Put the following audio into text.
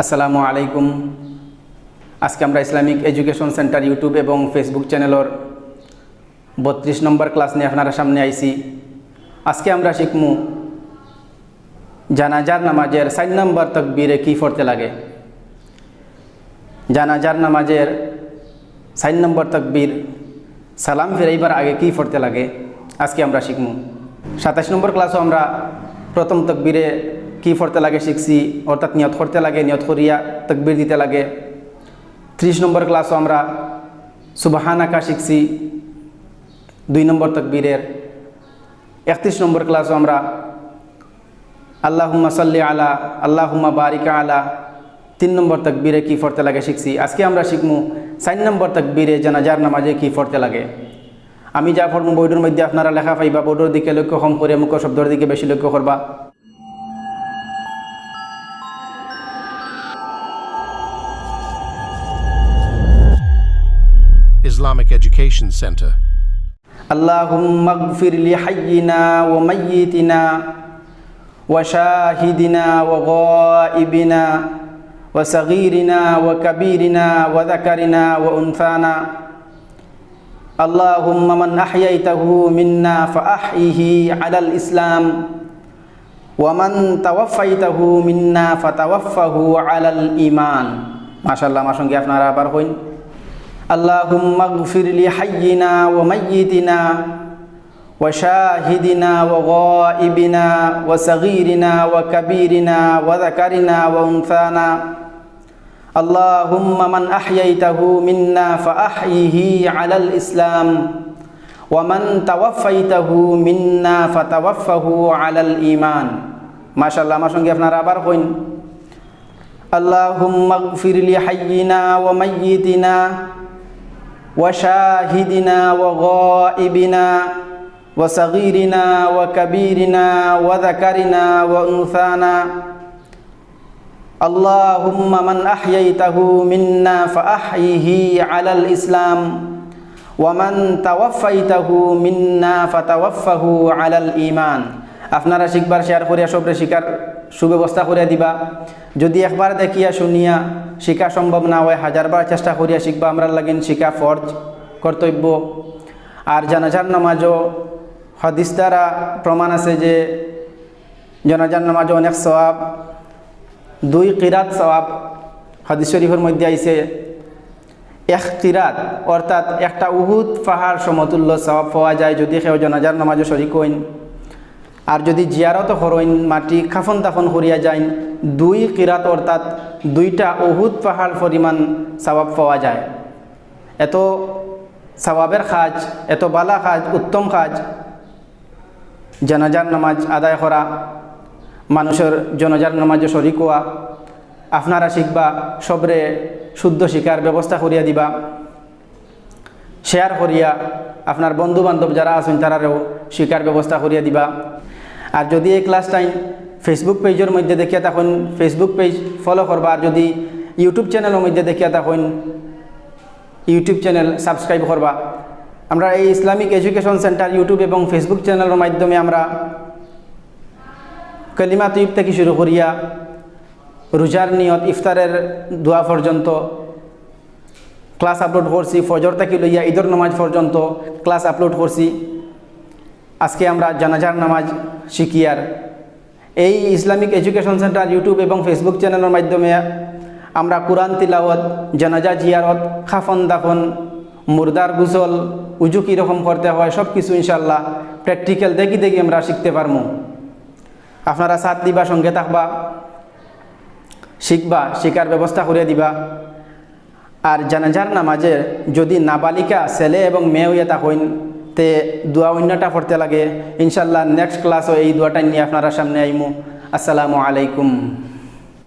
আসসালামু আলাইকুম। আজকে আমরা ইসলামিক এডুকেশন সেন্টার ইউটিউব এবং ফেসবুক চ্যানেলের 32 নম্বর ক্লাস নিয়ে আপনারা সামনে আইছি। আজকে আমরা শিখমু জানাজার নামাজের 4 নম্বর তাকবীরে কি পড়তে লাগে। জানাজার নামাজের 4 নম্বর তাকবীর সালাম ফিরাইবার আগে কি পড়তে লাগে আজকে আমরা শিখমু। 27 নম্বর ক্লাসও আমরা প্রথম তাকবীরে কি পড়তে লাগে শিখছি, অর্থাৎ নিয়ত করতে লাগে, নিয়ত করিয়া তাকবীর দিতে লাগে। 30 নম্বর ক্লাসও আমরা সুবহানাকা শিখছি 2 নম্বর তাকবীরের। 31 নম্বর ক্লাসও আমরা আল্লাহুম্মা সাল্লি আলা আল্লাহুম্মা বারিক আলা 3 নম্বর তাকবীরে কি পড়তে লাগে শিখছি। আজকে আমরা শিখমু 4 নম্বর তাকবীরে জানাজার নামাজে কি পড়তে লাগে। আমি যা পড়মু বোর্ডের মধ্যে আপনারা লেখা পাইবা, বোর্ডের দিকে লক্ষ্য কম করে মুখ শব্দের দিকে বেশি লক্ষ্য করবা। Islamic Education Center. Allahumma ighfir li hayyina wa mayyitina wa shahidina wa ghaibina wa saghirina wa kabirina wa dhakarina wa unthana. Allahumma man ahyaytahu minna fa ahyihi 'ala al-islam wa man tawaffaytahu minna fa tawaffahu 'ala al-iman. মাশাআল্লাহ, আমার সঙ্গে আপনারা আবার হইন। Allahumma ighfir li hayyina wa mayyitina wa shahidina wa ghaibina wa saghirina wa kabirina wa dhakarina wa unthana. Allahumma man ahyaytahu minna fa ahyihi 'ala al-islam wa man tawaffaytahu minna fa tawaffahu 'ala al-iman. মাশাআল্লাহ, আমার সঙ্গে আপনারা আবার হইন। Allahumma ighfir li hayyina wa mayyitina wa shahidina wa ghaibina wa saghirina wa kabirina wa dhakarina wa unthana. Allahumma man ahyaytahu minna fa ahyihi 'ala al-islam wa man tawaffaytahu minna fa tawaffahu 'ala al-iman. আপনারা শিখবার share করিয়া সবরে শিকার সুব্যবস্থা করিয়া দিবা। যদি একবার দেখিয়া শুনিয়া শিখা সম্ভব না হয়, 1000বার চেষ্টা করিয়া শিখবা। আমরা লাগেন শিখা ফরজ কর্তব্য। আর জানাজার নামাজও হাদিস দ্বারা প্রমাণ আছে যে জানাজার নামাজও অনেক সওয়াব, 2 কিরাত সওয়াব হাদিস শরীফের মধ্যে আইছে। 1 কিরাত অর্থাৎ একটা উহুদ পাহাড় সমতুল্য সওয়াব পাওয়া যায় যদি কেউ জানাজার নামাজও শরীক হইন। আর যদি জিয়ারত হরইন, মাটি খাফন দাফন করিয়া যাইন, 2 কিরাত অর্থাৎ 2টা উহুদ পাহাড় পরিমাণ সওয়াব পাওয়া যায়। এত সওয়াবের কাজ, এত বালা কাজ, উত্তম কাজ জানাজার নামাজ আদায় করা, মানুষের জানাজার নামাজে শরীক হওয়া। আপনারা শিখবা, সবরে শুদ্ধ শিকার ব্যবস্থা করিয়া দিবা, শেয়ার করিয়া আপনার বন্ধু বান্ধব যারা আছেন তারারও শিকার ব্যবস্থা করিয়া দিবা। আর যদি এই ক্লাসটাই ফেসবুক পেজের মধ্যে দেখিয়া তখন ফেসবুক পেজ ফলো করবা। আর যদি ইউটিউব চ্যানেলের মধ্যে দেখিয়া তখন ইউটিউব চ্যানেল সাবস্ক্রাইব করবা। আমরা এই ইসলামিক এডুকেশন সেন্টার ইউটিউব এবং ফেসবুক চ্যানেলের মাধ্যমে আমরা কালিমা তৈব থেকে শুরু করিয়া রোজার নিয়ত, ইফতারের দোয়া পর্যন্ত ক্লাস আপলোড করছি। ফজর থেকে লইয়া ঈদের নামাজ পর্যন্ত ক্লাস আপলোড করছি। আজকে আমরা জানাজার নামাজ শিখি। আর এই ইসলামিক এডুকেশন সেন্টার ইউটিউব এবং ফেসবুক চ্যানেলের মাধ্যমে আমরা কোরআন তিলাওয়াত, জানাজা জিয়ারত, খাফন দাফন, মুর্দার গুসল, উজু কীরকম করতে হয় সব কিছু ইনশাল্লাহ প্র্যাকটিক্যাল দেখি দেখি আমরা শিখতে পারবো। আপনারা সাথ দিবা, সঙ্গে থাকবা, শিখবা, শিকার ব্যবস্থা করে দিবা। আর জানাজার নামাজে যদি নাবালিকা ছেলে এবং মেয়ে হইয়া থাকেন তে দোয়া অন্যটা পড়তে লাগে। ইনশাল্লাহ নেক্সট ক্লাসও এই দোয়াটা নিয়ে আপনারা সামনে আইমু। আসসালামু আলাইকুম।